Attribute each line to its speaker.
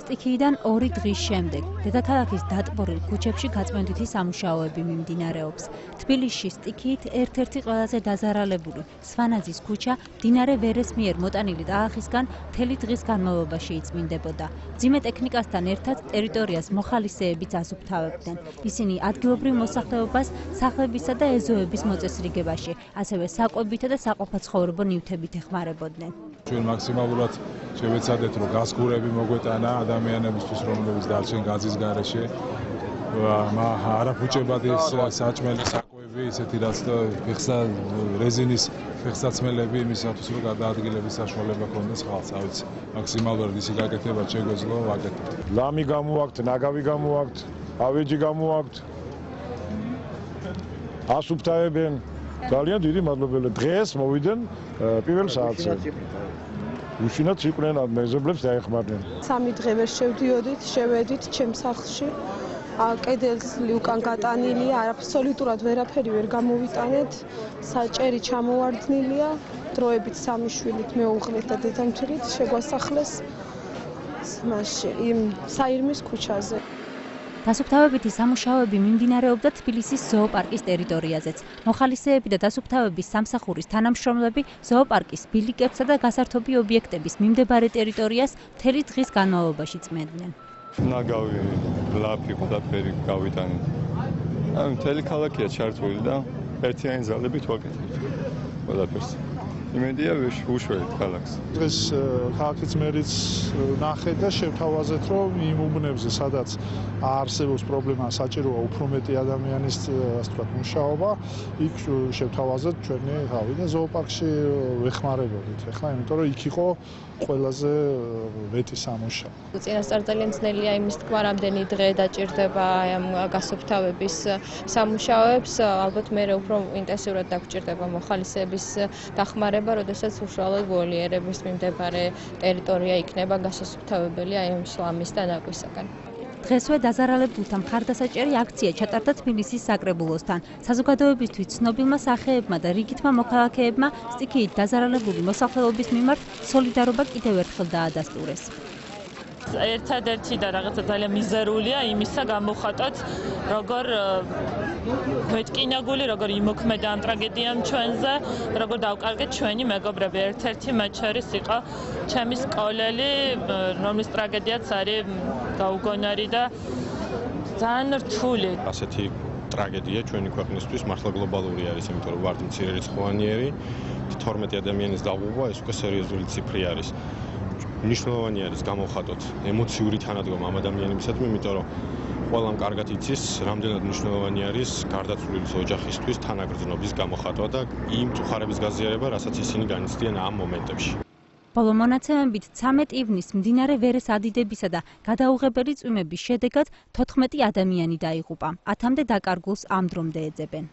Speaker 1: სტიქიიდან 2 დღის შემდეგ დედაქალაქის დატბორილ ქუჩებში გაწმენდითი სამუშაოები მიმდინარეობს. თბილისში სტიქიით ერთ-ერთი ყველაზე დაზარალებული სვანაძის ქუჩა მდინარე ვერეს მიერ მოტანილი ტალახისგან მთელი დღის განმავლობაში იწმინდებოდა. მძიმე ტექნიკასთან ერთად ტერიტორიას მოხალისეებიც ასუფთავებდნენ. ისინი ადგილობრივ მოსახლეობას სახლებისა და ეზოების მოწესრიგებაში, ასევე საკვებითა და საყოფაცხოვრებო ნივთებით ეხმარებოდნენ.
Speaker 2: ჩვენ მაქსიმალურად შევეცადეთ, რომ გასგურები მოგვეტანა ადამიანებისთვის, რომლებიც დარჩენ გაზის გარეშე. არაფუჭებადი საჭმელი საკვები, ისეთი რაც ფეხსა რეზინის ფეხსაცმელები იმისათვის, რომ გადაადგილების საშუალება ქონდეს ხალხს. ავიც მაქსიმალურად ისი გაკეთება შეგვეძლო ვაკეთებთ.
Speaker 3: ლამი გამოაქვთ, ნაგავი გამოაქვთ, ავეჯი გამოაქვთ. ასუფთავებენ. ძალიან დიდი მადლობა. დღეს მოვიდნენ პირველ საათზე. უშინათ იყვნენ მეზობლებს დაეხმარნენ.
Speaker 4: 3 დღე ვერ შევდიოდით, შევედით ჩემს სახლში. კედელი უკან გატანილია, აბსოლუტურად ვერაფერი ვერ გამოვიტანეთ. საჭერი ჩამოვარდნილია, დროებით 3 შვილით მეუღლით და დედამთილით შეგვასახლეს იმ საირმის ქუჩაზე.
Speaker 1: დასუფთავებითი სამუშაოები მიმდინარეობდა თბილისის ზოოპარკის ტერიტორიაზეც. მოხალისეები და დასუფთავების სამსახურის თანამშრომლები ზოოპარკის ბილიკებსა და გასართობი ობიექტების მიმდებარე ტერიტორიას მთელი დღის განმავლობაში წმენდნენ.
Speaker 5: ნაგავი, ლაფი, ყველაფერი გავიტანეთ. მთელი ქალაქია ჩართული და ერთიანი ძალებით ვაკეთებთ ყველაფერს. იმედია უშველეთ ქალაქს.
Speaker 6: დღეს ქალაქის მერიც ნახეთ და შევთავაზეთ, რომ იმ უბნებზე, სადაც არსებობს პრობლემა, საჭიროა უფრო მეტი ადამიანის, ასე ვთქვათ, მუშაობა, იქ შევთავაზეთ ჩვენი თავი და ზოოპარკში ვეხმარებოდით. ეხლა იმიტომ რომ იქ იყო ყველაზე მეტი სამუშაო.
Speaker 7: წინასწარ ძალიან ძნელია იმის თქვა, რამდენი დღე დაჭირდება ამ გასუფთავების სამუშაოებს. ალბათ მე უფრო ინტენსიურად დაგვჭირდება მოხალისეების დახმარება, როდესაც უშუალოდ ვოლიერების მიმდებარე ტერიტორია იქნება გასასუფთავებელი აი ამ შლამის და ნაკვისაგან.
Speaker 1: დღესვე დაზარალებულთა მხარდასაჭერი აქცია ჩატარდა თბილისის საკრებულოსთან. საზოგადოებისთვის ცნობილმა სახეებმა და რიგითმა მოქალაქეებმა სტიქიით დაზარალებული მოსახლეობის მიმართ სოლიდარობა კიდევ ერთხელ დაადასტურეს.
Speaker 8: ერთადერთი და რაღაცა ძალიან მიზერულია იმისა გამოხატოთ, როგორ გვეჭკინაგული, როგორ იმოქმედა ამ ტრაგედიამ ჩვენზე, როგორ დავკარგეთ ჩვენი მეგობრები. ერთ-ერთი მათ შორის იყო ჩემი სკოლელი, რომლის ტრაგედიაც არის გაუგონარი და ძალიან რთული.
Speaker 5: ასეთი ტრაგედია ჩვენი ქვეყნისთვის მართლა გლობალური არის, იმიტომ რომ ვართ მცირერიცხოვანიერი, 12 ადამიანის დაღუპვა ეს უკვე სერიოზული ციფრი არის. მნიშვნელოვანი არის გამოვხატოთ ემოციური თანადგომა ამ ადამიანებისადმი, იმიტომ რომ ყველამ კარგად იცის, რამდენად მნიშვნელოვანი არის გარდაცვლილის ოჯახისთვის თანაგრძნობის გამოხატვა და იმ წუხარების გაზიარება, რასაც ისინი განიცდიან ამ მომენტებში.
Speaker 1: ბოლო მონაცემებით 13 ივნისს მდინარე ვერეს ადიდებისა და გადაუღებელი წვიმების შედეგად 14 ადამიანი დაიღუპა. 10-მდე დაკარგულს ამ დრომდე ეძებენ.